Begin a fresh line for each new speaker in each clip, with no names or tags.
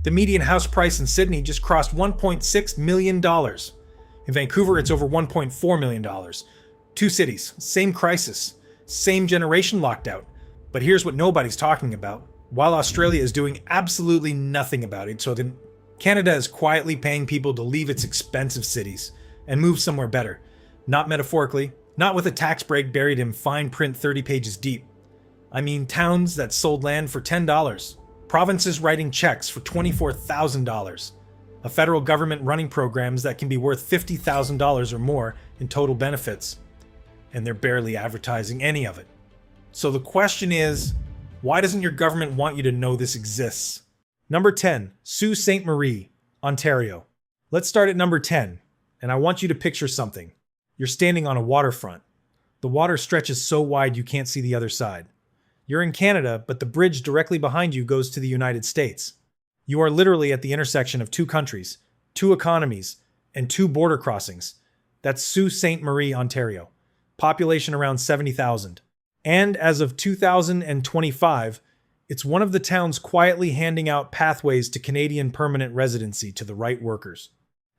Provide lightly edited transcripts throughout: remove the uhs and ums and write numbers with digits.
The median house price in Sydney just crossed $1.6 million. In Vancouver, it's over $1.4 million. Two cities, same crisis, same generation locked out. But here's what nobody's talking about. While Australia is doing absolutely nothing about it, Canada is quietly paying people to leave its expensive cities and move somewhere better. Not metaphorically, not with a tax break buried in fine print 30 pages deep. I mean towns that sold land for $10, provinces writing checks for $24,000, a federal government running programs that can be worth $50,000 or more in total benefits, and they're barely advertising any of it. So the question is, why doesn't your government want you to know this exists? Number 10, Sault Ste. Marie, Ontario. Let's start at number 10, and I want you to picture something. You're standing on a waterfront. The water stretches so wide you can't see the other side. You're in Canada, but the bridge directly behind you goes to the United States. You are literally at the intersection of two countries, two economies, and two border crossings. That's Sault Ste. Marie, Ontario. Population around 70,000. And as of 2025, it's one of the towns quietly handing out pathways to Canadian permanent residency to the right workers.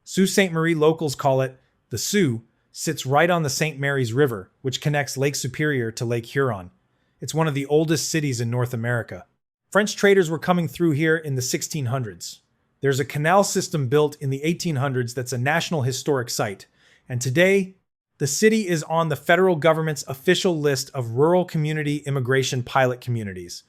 Sault Ste. Marie locals call it the Soo, sits right on the St. Mary's River, which connects Lake Superior to Lake Huron. It's one of the oldest cities in North America. French traders were coming through here in the 1600s. There's a canal system built in the 1800s that's a National Historic Site, and today, the city is on the federal government's official list of rural community immigration pilot communities,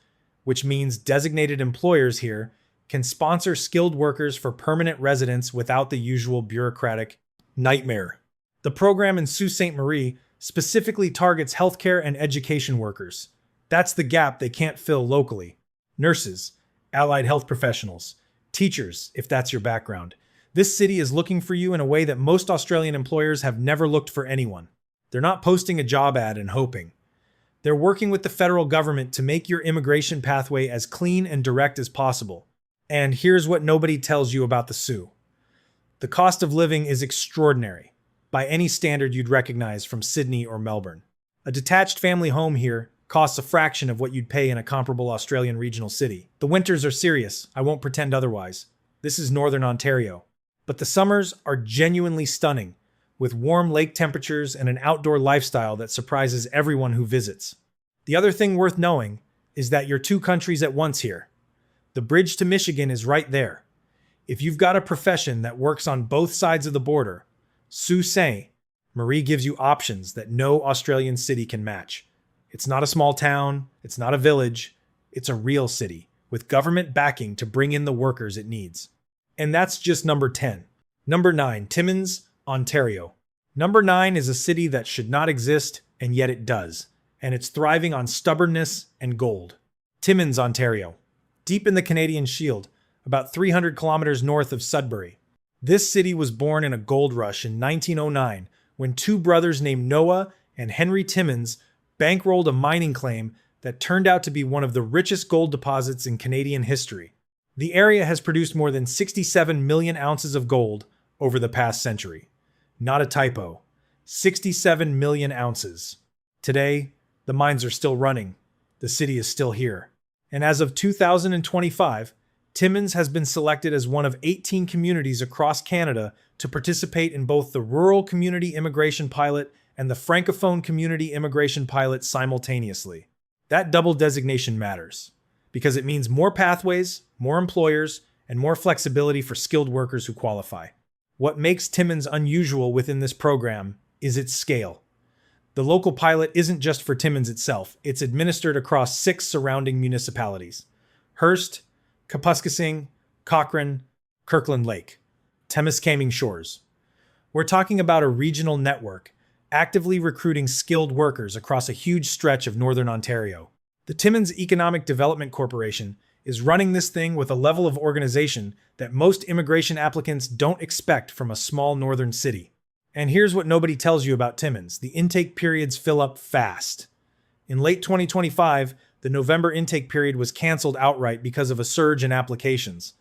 which means designated employers here can sponsor skilled workers for permanent residence without the usual bureaucratic nightmare. The program in Sault Ste. Marie specifically targets healthcare and education workers. That's the gap they can't fill locally. Nurses, allied health professionals, teachers, if that's your background. This city is looking for you in a way that most Australian employers have never looked for anyone. They're not posting a job ad and hoping. They're working with the federal government to make your immigration pathway as clean and direct as possible. And here's what nobody tells you about the Soo. The cost of living is extraordinary, by any standard you'd recognize from Sydney or Melbourne. A detached family home here costs a fraction of what you'd pay in a comparable Australian regional city. The winters are serious, I won't pretend otherwise. This is Northern Ontario. But the summers are genuinely stunning, with warm lake temperatures and an outdoor lifestyle that surprises everyone who visits. The other thing worth knowing is that you're two countries at once here. The bridge to Michigan is right there. If you've got a profession that works on both sides of the border, Sault Ste. Marie gives you options that no Australian city can match. It's not a small town, it's not a village, it's a real city, with government backing to bring in the workers it needs. And that's just number 10. Number 9, Timmins, Ontario. Number 9 is a city that should not exist, and yet it does. And it's thriving on stubbornness and gold. Timmins, Ontario. Deep in the Canadian Shield, about 300 kilometers north of Sudbury. This city was born in a gold rush in 1909 when two brothers named Noah and Henry Timmins bankrolled a mining claim that turned out to be one of the richest gold deposits in Canadian history. The area has produced more than 67 million ounces of gold over the past century. Not a typo. 67 million ounces. Today, the mines are still running. The city is still here. And as of 2025, Timmins has been selected as one of 18 communities across Canada to participate in both the Rural Community Immigration Pilot and the Francophone Community Immigration Pilot simultaneously. That double designation matters, because it means more pathways, more employers, and more flexibility for skilled workers who qualify. What makes Timmins unusual within this program is its scale. The local pilot isn't just for Timmins itself, it's administered across 6 surrounding municipalities: Hearst, Kapuskasing, Cochrane, Kirkland Lake, Temiskaming Shores. We're talking about a regional network, actively recruiting skilled workers across a huge stretch of Northern Ontario. The Timmins Economic Development Corporation is running this thing with a level of organization that most immigration applicants don't expect from a small northern city. And here's what nobody tells you about Timmins: the intake periods fill up fast. In late 2025, the November intake period was canceled outright because of a surge in applications.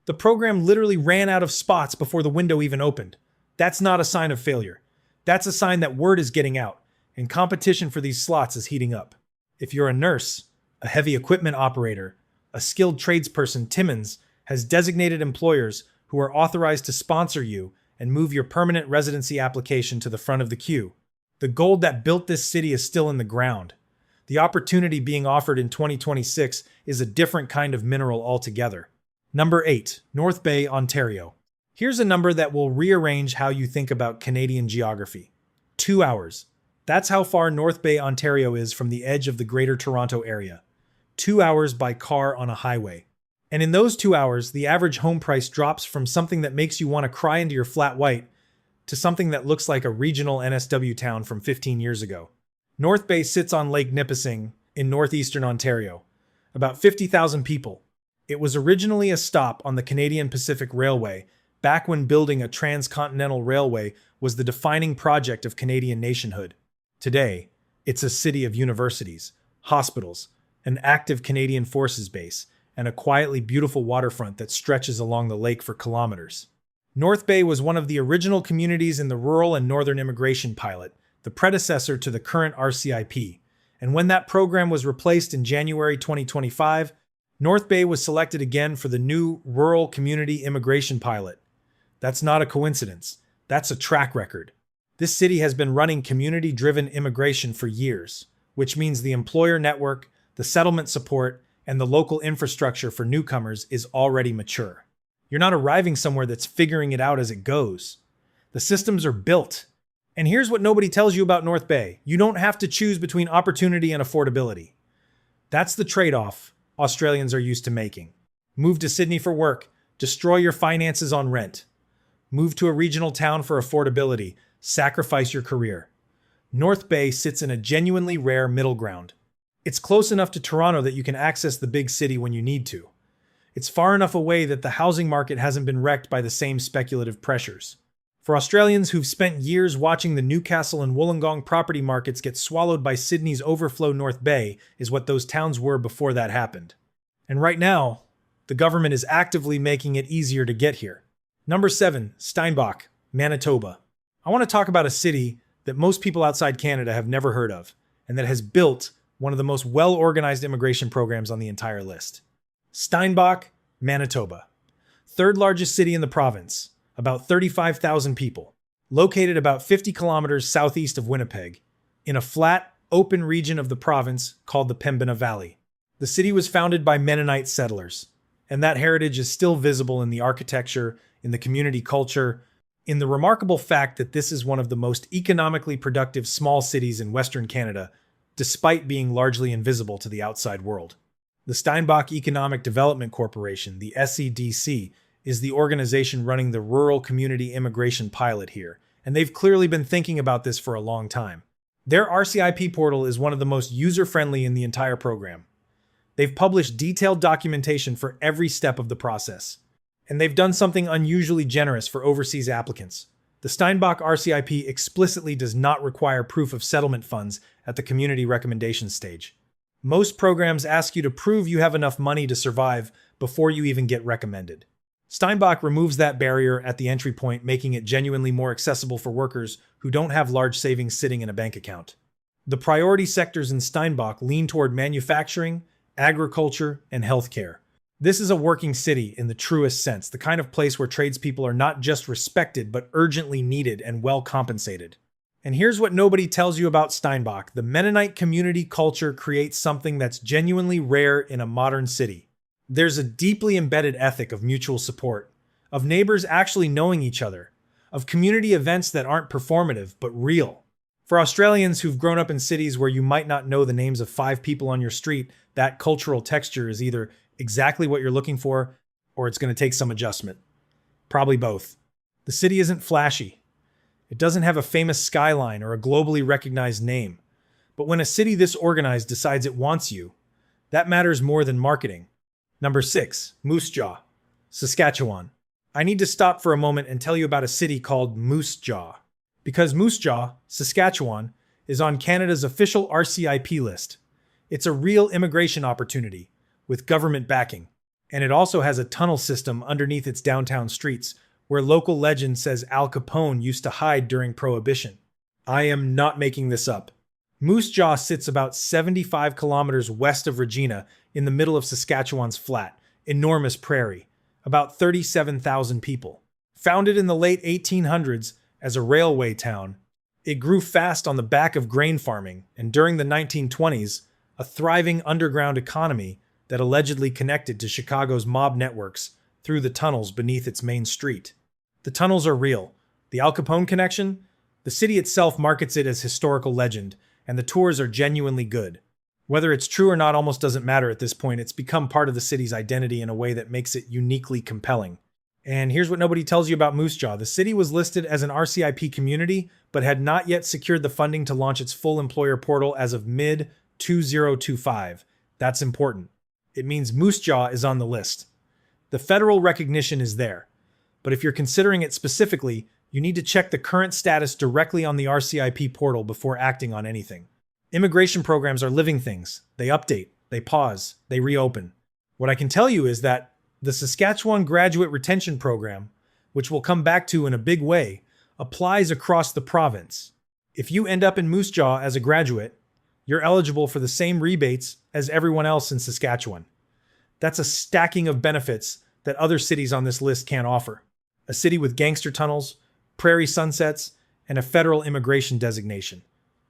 The program literally ran out of spots before the window even opened. That's not a sign of failure. That's a sign that word is getting out, and competition for these slots is heating up. If you're a nurse, a heavy equipment operator, a skilled tradesperson, Timmins has designated employers who are authorized to sponsor you and move your permanent residency application to the front of the queue. The gold that built this city is still in the ground. The opportunity being offered in 2026 is a different kind of mineral altogether. Number 8, North Bay, Ontario. Here's a number that will rearrange how you think about Canadian geography. 2 hours. That's how far North Bay, Ontario is from the edge of the Greater Toronto Area. 2 hours by car on a highway. And in those 2 hours, the average home price drops from something that makes you want to cry into your flat white to something that looks like a regional NSW town from 15 years ago. North Bay sits on Lake Nipissing in northeastern Ontario. About 50,000 people. It was originally a stop on the Canadian Pacific Railway, back when building a transcontinental railway was the defining project of Canadian nationhood. Today, it's a city of universities, hospitals, an active Canadian Forces base, and a quietly beautiful waterfront that stretches along the lake for kilometers. North Bay was one of the original communities in the Rural and Northern Immigration Pilot, the predecessor to the current RCIP, and when that program was replaced in January 2025, North Bay was selected again for the new Rural Community Immigration Pilot. That's not a coincidence. That's a track record. This city has been running community-driven immigration for years, which means the employer network, the settlement support, and the local infrastructure for newcomers is already mature. You're not arriving somewhere that's figuring it out as it goes. The systems are built. And here's what nobody tells you about North Bay. You don't have to choose between opportunity and affordability. That's the trade-off Australians are used to making. Move to Sydney for work, destroy your finances on rent. Move to a regional town for affordability, sacrifice your career. North Bay sits in a genuinely rare middle ground. It's close enough to Toronto that you can access the big city when you need to. It's far enough away that the housing market hasn't been wrecked by the same speculative pressures. For Australians who've spent years watching the Newcastle and Wollongong property markets get swallowed by Sydney's overflow, North Bay is what those towns were before that happened. And right now, the government is actively making it easier to get here. Number 7, Steinbach, Manitoba. I want to talk about a city that most people outside Canada have never heard of, and that has built one of the most well-organized immigration programs on the entire list. Steinbach, Manitoba. Third largest city in the province, about 35,000 people. Located about 50 kilometers southeast of Winnipeg, in a flat, open region of the province called the Pembina Valley. The city was founded by Mennonite settlers, and that heritage is still visible in the architecture, in the community culture, in the remarkable fact that this is one of the most economically productive small cities in Western Canada, despite being largely invisible to the outside world. The Steinbach Economic Development Corporation, the SEDC, is the organization running the Rural Community Immigration Pilot here, and they've clearly been thinking about this for a long time. Their RCIP portal is one of the most user-friendly in the entire program. They've published detailed documentation for every step of the process. And they've done something unusually generous for overseas applicants. The Steinbach RCIP explicitly does not require proof of settlement funds at the community recommendation stage. Most programs ask you to prove you have enough money to survive before you even get recommended. Steinbach removes that barrier at the entry point, making it genuinely more accessible for workers who don't have large savings sitting in a bank account. The priority sectors in Steinbach lean toward manufacturing, agriculture, and healthcare. This is a working city in the truest sense, the kind of place where tradespeople are not just respected, but urgently needed and well compensated. And here's what nobody tells you about Steinbach. The Mennonite community culture creates something that's genuinely rare in a modern city. There's a deeply embedded ethic of mutual support, of neighbors actually knowing each other, of community events that aren't performative, but real. For Australians who've grown up in cities where you might not know the names of 5 people on your street, that cultural texture is either exactly what you're looking for, or it's going to take some adjustment. Probably both. The city isn't flashy. It doesn't have a famous skyline or a globally recognized name. But when a city this organized decides it wants you, that matters more than marketing. Number 6, Moose Jaw, Saskatchewan. I need to stop for a moment and tell you about a city called Moose Jaw. Because Moose Jaw, Saskatchewan, is on Canada's official RCIP list. It's a real immigration opportunity, with government backing. And it also has a tunnel system underneath its downtown streets, where local legend says Al Capone used to hide during Prohibition. I am not making this up. Moose Jaw sits about 75 kilometers west of Regina, in the middle of Saskatchewan's flat, enormous prairie, about 37,000 people. Founded in the late 1800s as a railway town, it grew fast on the back of grain farming, and during the 1920s, a thriving underground economy that allegedly connected to Chicago's mob networks through the tunnels beneath its main street. The tunnels are real. The Al Capone connection? The city itself markets it as historical legend, and the tours are genuinely good. Whether it's true or not almost doesn't matter at this point. It's become part of the city's identity in a way that makes it uniquely compelling. And here's what nobody tells you about Moose Jaw. The city was listed as an RCIP community, but had not yet secured the funding to launch its full employer portal as of mid-2025. That's important. It means Moose Jaw is on the list. The federal recognition is there. But if you're considering it specifically, you need to check the current status directly on the RCIP portal before acting on anything. Immigration programs are living things. They update, they pause, they reopen. What I can tell you is that the Saskatchewan Graduate Retention Program, which we'll come back to in a big way, applies across the province. If you end up in Moose Jaw as a graduate, you're eligible for the same rebates as everyone else in Saskatchewan. That's a stacking of benefits that other cities on this list can't offer. A city with gangster tunnels, prairie sunsets, and a federal immigration designation.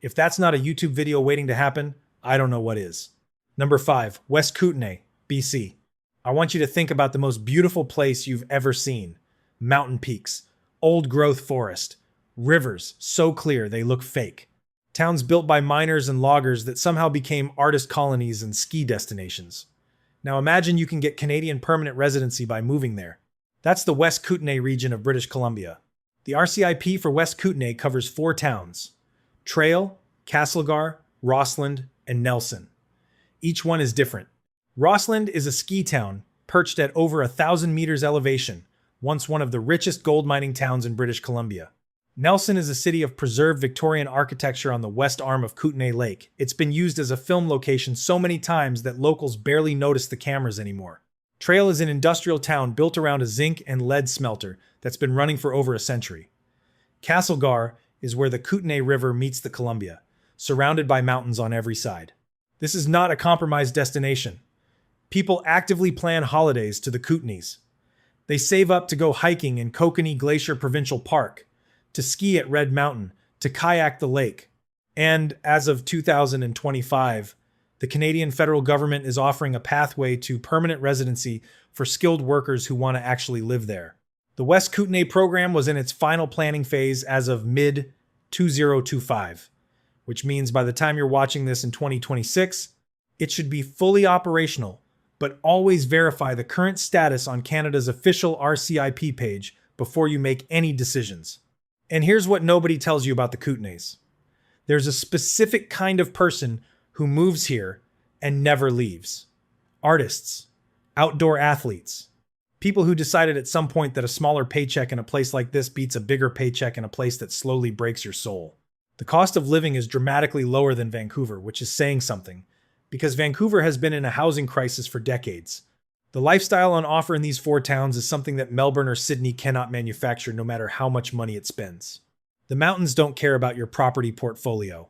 If that's not a YouTube video waiting to happen, I don't know what is. Number 5, West Kootenay, BC. I want you to think about the most beautiful place you've ever seen. Mountain peaks, old growth forest, rivers so clear they look fake. Towns built by miners and loggers that somehow became artist colonies and ski destinations. Now imagine you can get Canadian permanent residency by moving there. That's the West Kootenay region of British Columbia. The RCIP for West Kootenay covers 4 towns: Trail, Castlegar, Rossland, and Nelson. Each one is different. Rossland is a ski town perched at over 1,000 meters elevation, once one of the richest gold mining towns in British Columbia. Nelson is a city of preserved Victorian architecture on the west arm of Kootenay Lake. It's been used as a film location so many times that locals barely notice the cameras anymore. Trail is an industrial town built around a zinc and lead smelter that's been running for over a century. Castlegar is where the Kootenay River meets the Columbia, surrounded by mountains on every side. This is not a compromised destination. People actively plan holidays to the Kootenays. They save up to go hiking in Kokanee Glacier Provincial Park, to ski at Red Mountain, to kayak the lake. And as of 2025, the Canadian federal government is offering a pathway to permanent residency for skilled workers who want to actually live there. The West Kootenay program was in its final planning phase as of mid-2025, which means by the time you're watching this in 2026, it should be fully operational, but always verify the current status on Canada's official RCIP page before you make any decisions. And here's what nobody tells you about the Kootenays. There's a specific kind of person who moves here and never leaves. Artists, outdoor athletes, people who decided at some point that a smaller paycheck in a place like this beats a bigger paycheck in a place that slowly breaks your soul. The cost of living is dramatically lower than Vancouver, which is saying something, because Vancouver has been in a housing crisis for decades. The lifestyle on offer in these 4 towns is something that Melbourne or Sydney cannot manufacture no matter how much money it spends. The mountains don't care about your property portfolio,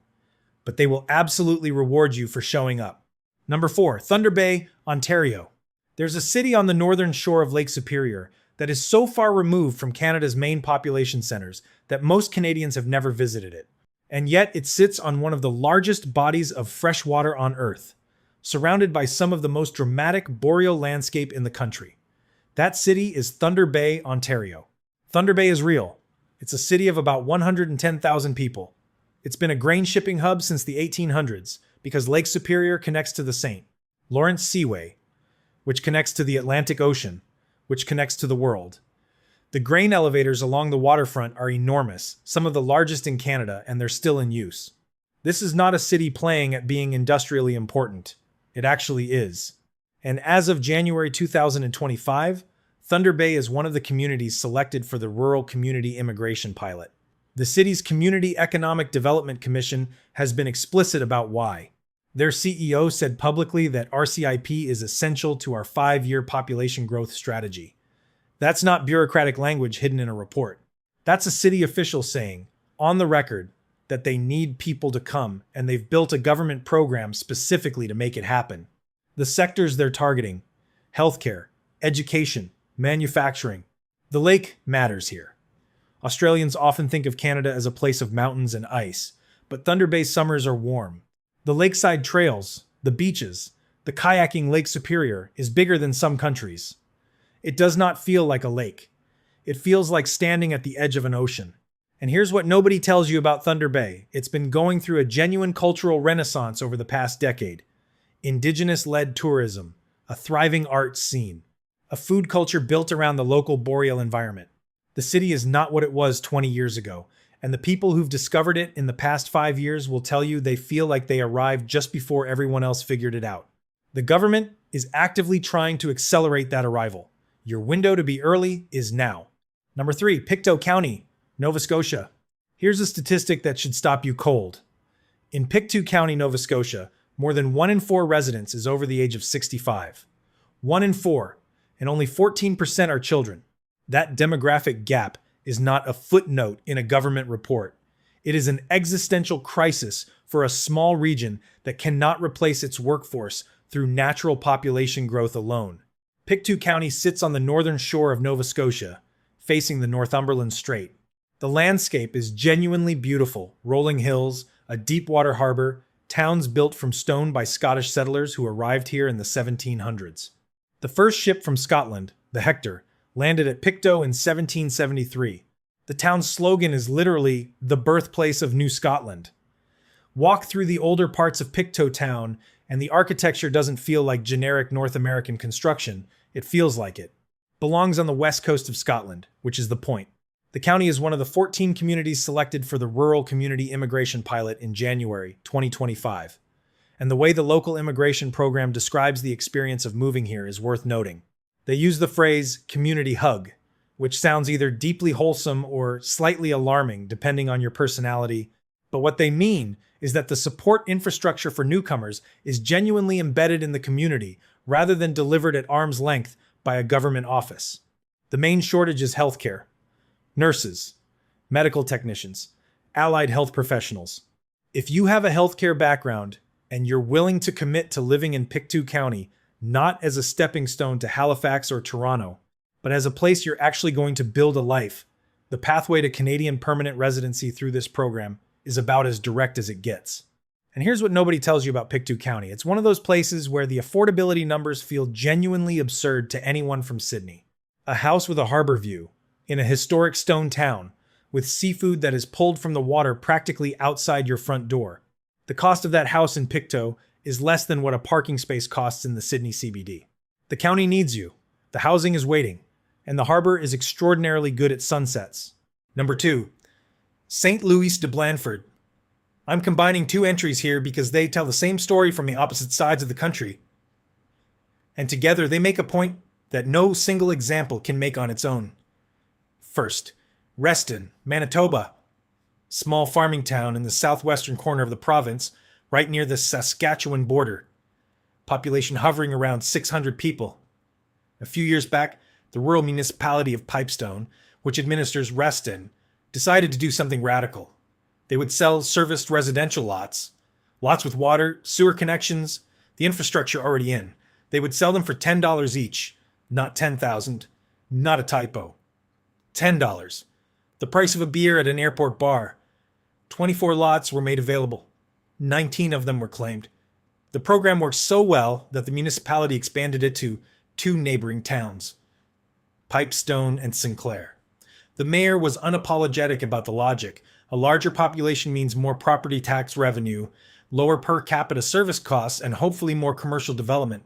but they will absolutely reward you for showing up. Number 4, Thunder Bay, Ontario. There's a city on the northern shore of Lake Superior that is so far removed from Canada's main population centers that most Canadians have never visited it. And yet it sits on one of the largest bodies of fresh water on Earth, surrounded by some of the most dramatic boreal landscape in the country. That city is Thunder Bay, Ontario. Thunder Bay is real. It's a city of about 110,000 people. It's been a grain shipping hub since the 1800s because Lake Superior connects to the St. Lawrence Seaway, which connects to the Atlantic Ocean, which connects to the world. The grain elevators along the waterfront are enormous, some of the largest in Canada, and they're still in use. This is not a city playing at being industrially important. It actually is. And as of January 2025, Thunder Bay is one of the communities selected for the Rural Community Immigration Pilot. The city's Community Economic Development Commission has been explicit about why. Their CEO said publicly that RCIP is essential to our 5-year population growth strategy. That's not bureaucratic language hidden in a report. That's a city official saying, on the record, that they need people to come, and they've built a government program specifically to make it happen. The sectors they're targeting: healthcare, education, Manufacturing. The lake matters here. Australians often think of Canada as a place of mountains and ice, but Thunder Bay's summers are warm. The lakeside trails, the beaches, the kayaking Lake Superior is bigger than some countries. It does not feel like a lake. It feels like standing at the edge of an ocean. And here's what nobody tells you about Thunder Bay. It's been going through a genuine cultural renaissance over the past decade. Indigenous-led tourism, a thriving art scene, a food culture built around the local boreal environment. The city is not what it was 20 years ago, and the people who've discovered it in the past 5 years will tell you they feel like they arrived just before everyone else figured it out. The government is actively trying to accelerate that arrival. Your window to be early is now. Number 3, Pictou County, Nova Scotia. Here's a statistic that should stop you cold. In Pictou County, Nova Scotia, more than 1 in 4 residents is over the age of 65. 1 in 4, and only 14% are children. That demographic gap is not a footnote in a government report. It is an existential crisis for a small region that cannot replace its workforce through natural population growth alone. Pictou County sits on the northern shore of Nova Scotia, facing the Northumberland Strait. The landscape is genuinely beautiful, rolling hills, a deep water harbor, towns built from stone by Scottish settlers who arrived here in the 1700s. The first ship from Scotland, the Hector, landed at Pictou in 1773. The town's slogan is literally the birthplace of New Scotland. Walk through the older parts of Pictou town, and the architecture doesn't feel like generic North American construction. It feels like it belongs on the west coast of Scotland, which is the point. The county is one of the 14 communities selected for the Rural Community Immigration Pilot in January 2025. And the way the local immigration program describes the experience of moving here is worth noting. They use the phrase community hug, which sounds either deeply wholesome or slightly alarming depending on your personality. But what they mean is that the support infrastructure for newcomers is genuinely embedded in the community rather than delivered at arm's length by a government office. The main shortage is healthcare. Nurses, medical technicians, allied health professionals. If you have a healthcare background and you're willing to commit to living in Pictou County, not as a stepping stone to Halifax or Toronto, but as a place you're actually going to build a life, the pathway to Canadian permanent residency through this program is about as direct as it gets. And here's what nobody tells you about Pictou County. It's one of those places where the affordability numbers feel genuinely absurd to anyone from Sydney. A house with a harbor view, in a historic stone town, with seafood that is pulled from the water practically outside your front door. The cost of that house in Pictou is less than what a parking space costs in the Sydney CBD. The county needs you, the housing is waiting, and the harbor is extraordinarily good at sunsets. Number 2, St. Louis de Blandford. I'm combining 2 entries here because they tell the same story from the opposite sides of the country. And together they make a point that no single example can make on its own. First, Reston, Manitoba. Small farming town in the southwestern corner of the province, right near the Saskatchewan border. Population hovering around 600 people. A few years back, the rural municipality of Pipestone, which administers Reston, decided to do something radical. They would sell serviced residential lots with water, sewer connections, the infrastructure already in. They would sell them for $10 each, not $10,000, not a typo. $10, the price of a beer at an airport bar. 24 lots were made available. 19 of them were claimed. The program worked so well that the municipality expanded it to 2 neighboring towns, Pipestone and Sinclair. The mayor was unapologetic about the logic. A larger population means more property tax revenue, lower per capita service costs, and hopefully more commercial development.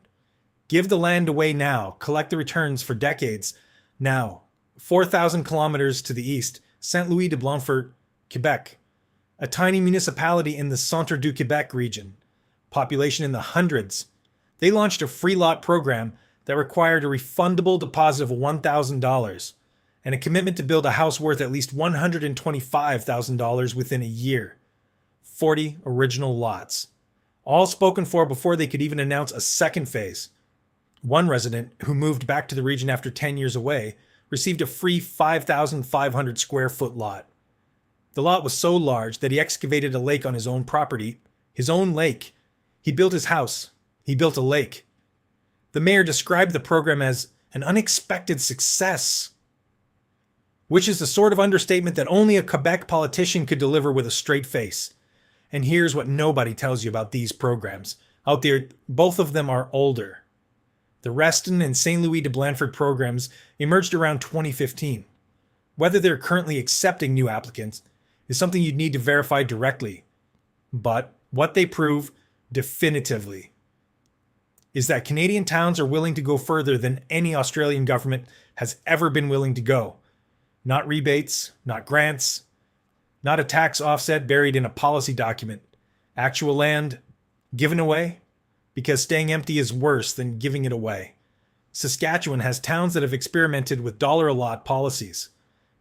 Give the land away now, collect the returns for decades now. 4,000 kilometers to the east, Saint Louis de Blandford, Quebec, a tiny municipality in the Centre du Quebec region, population in the hundreds. They launched a free lot program that required a refundable deposit of $1,000 and a commitment to build a house worth at least $125,000 within a year. 40 original lots, all spoken for before they could even announce a second phase. One resident, who moved back to the region after 10 years away, received a free 5,500 square foot lot. The lot was so large that he excavated a lake on his own property, his own lake. He built his house. He built a lake. The mayor described the program as An unexpected success. Which is the sort of understatement that only a Quebec politician could deliver with a straight face. And here's what nobody tells you about these programs. Out there, both of them are older. The Reston and St. Louis de Blanford programs emerged around 2015. Whether they're currently accepting new applicants is something you'd need to verify directly. But what they prove definitively is that Canadian towns are willing to go further than any Australian government has ever been willing to go. Not rebates, not grants, not a tax offset buried in a policy document. Actual land given away, because staying empty is worse than giving it away. Saskatchewan has towns that have experimented with dollar a lot policies.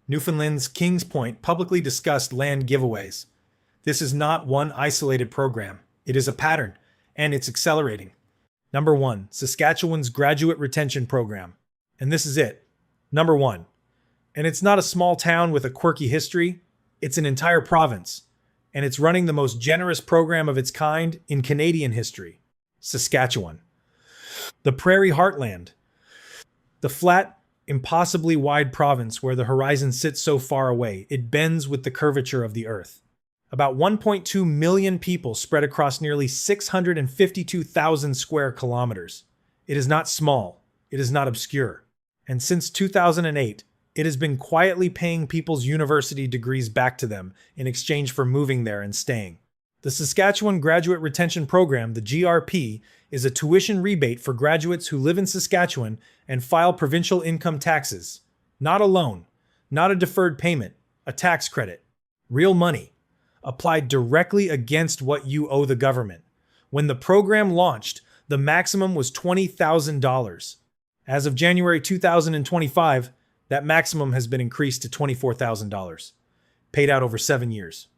Newfoundland's Kings Point publicly discussed land giveaways. This is not one isolated program. It is a pattern, and it's accelerating. Number 1, Saskatchewan's Graduate Retention Program. And this is it. Number 1. And it's not a small town with a quirky history. It's an entire province. And it's running the most generous program of its kind in Canadian history. Saskatchewan. The Prairie Heartland. The flat, impossibly wide province where the horizon sits so far away, it bends with the curvature of the earth. About 1.2 million people spread across nearly 652,000 square kilometers. It is not small. It is not obscure. And since 2008, it has been quietly paying people's university degrees back to them in exchange for moving there and staying. The Saskatchewan Graduate Retention Program, the GRP, is a tuition rebate for graduates who live in Saskatchewan and file provincial income taxes. Not a loan, not a deferred payment, a tax credit. Real money, applied directly against what you owe the government. When the program launched, the maximum was $20,000. As of January 2025, that maximum has been increased to $24,000, paid out over 7 years.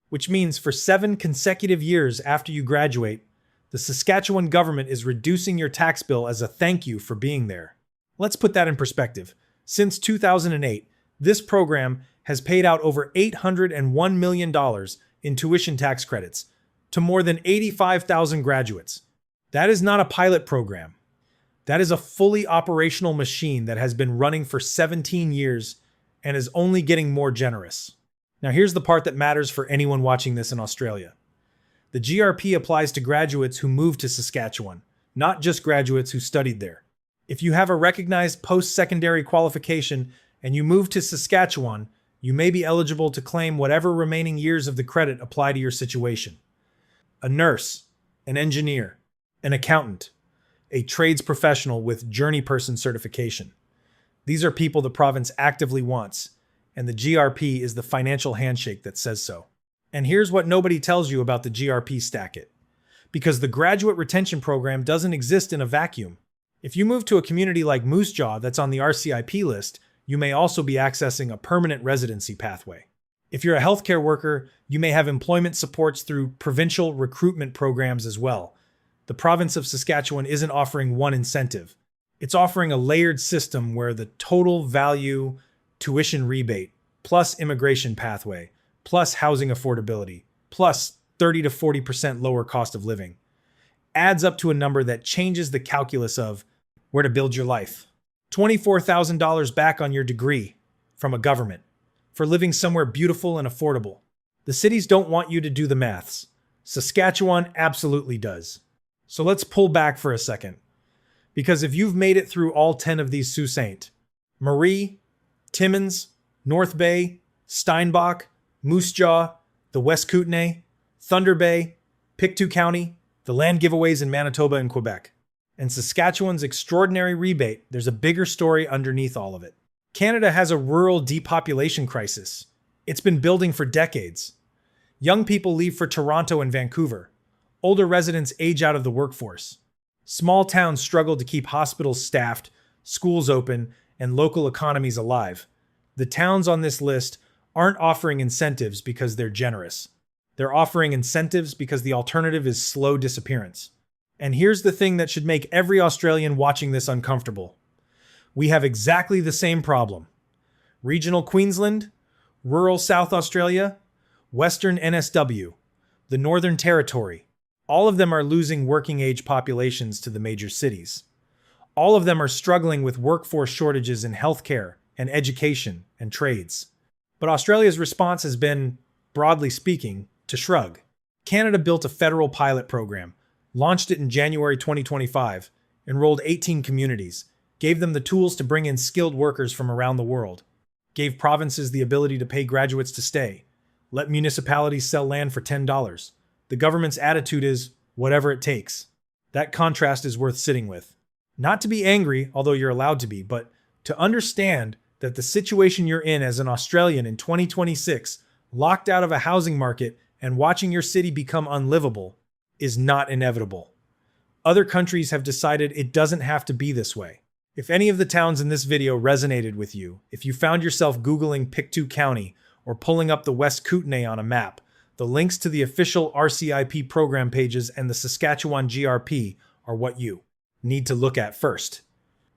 Which means for 7 consecutive years after you graduate, the Saskatchewan government is reducing your tax bill as a thank you for being there. Let's put that in perspective. Since 2008, this program has paid out over $801 million in tuition tax credits to more than 85,000 graduates. That is not a pilot program. That is a fully operational machine that has been running for 17 years and is only getting more generous. Now here's the part that matters for anyone watching this in Australia. The GRP applies to graduates who moved to Saskatchewan, not just graduates who studied there. If you have a recognized post-secondary qualification and you move to Saskatchewan, you may be eligible to claim whatever remaining years of the credit apply to your situation. A nurse, an engineer, an accountant, a trades professional with journeyperson certification. These are people the province actively wants, and the GRP is the financial handshake that says so. And here's what nobody tells you about the GRP stack-it. Because the Graduate Retention Program doesn't exist in a vacuum. If you move to a community like Moose Jaw that's on the RCIP list, you may also be accessing a permanent residency pathway. If you're a healthcare worker, you may have employment supports through provincial recruitment programs as well. The province of Saskatchewan isn't offering one incentive. It's offering a layered system where the total value tuition rebate, plus immigration pathway, plus housing affordability, plus 30 to 40% lower cost of living, adds up to a number that changes the calculus of where to build your life. $24,000 back on your degree from a government for living somewhere beautiful and affordable. The cities don't want you to do the maths. Saskatchewan absolutely does. So let's pull back for a second. Because if you've made it through all 10 of these Sault Ste., Marie, Timmins, North Bay, Steinbach, Moose Jaw, the West Kootenay, Thunder Bay, Pictou County, the land giveaways in Manitoba and Quebec, and Saskatchewan's extraordinary rebate, there's a bigger story underneath all of it. Canada has a rural depopulation crisis. It's been building for decades. Young people leave for Toronto and Vancouver. Older residents age out of the workforce. Small towns struggle to keep hospitals staffed, schools open, and local economies alive. The towns on this list aren't offering incentives because they're generous. They're offering incentives because the alternative is slow disappearance. And here's the thing that should make every Australian watching this uncomfortable. We have exactly the same problem. Regional Queensland, rural South Australia, Western NSW, the Northern Territory, all of them are losing working age populations to the major cities. All of them are struggling with workforce shortages in healthcare and education and trades. But Australia's response has been, broadly speaking, to shrug. Canada built a federal pilot program, launched it in January 2025, enrolled 18 communities, gave them the tools to bring in skilled workers from around the world, gave provinces the ability to pay graduates to stay, let municipalities sell land for $10. The government's attitude is, whatever it takes. That contrast is worth sitting with. Not to be angry, although you're allowed to be, but to understand that the situation you're in as an Australian in 2026, locked out of a housing market and watching your city become unlivable, is not inevitable. Other countries have decided it doesn't have to be this way. If any of the towns in this video resonated with you, if you found yourself Googling Pictou County or pulling up the West Kootenay on a map, the links to the official RCIP program pages and the Saskatchewan GRP are what you need to look at first.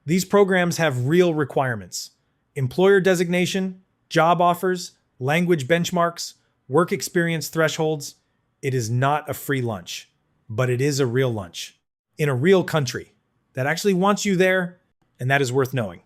These programs have real requirements: employer designation, job offers, language benchmarks, work experience thresholds. It is not a free lunch, but it is a real lunch in a real country that actually wants you there, and that is worth knowing.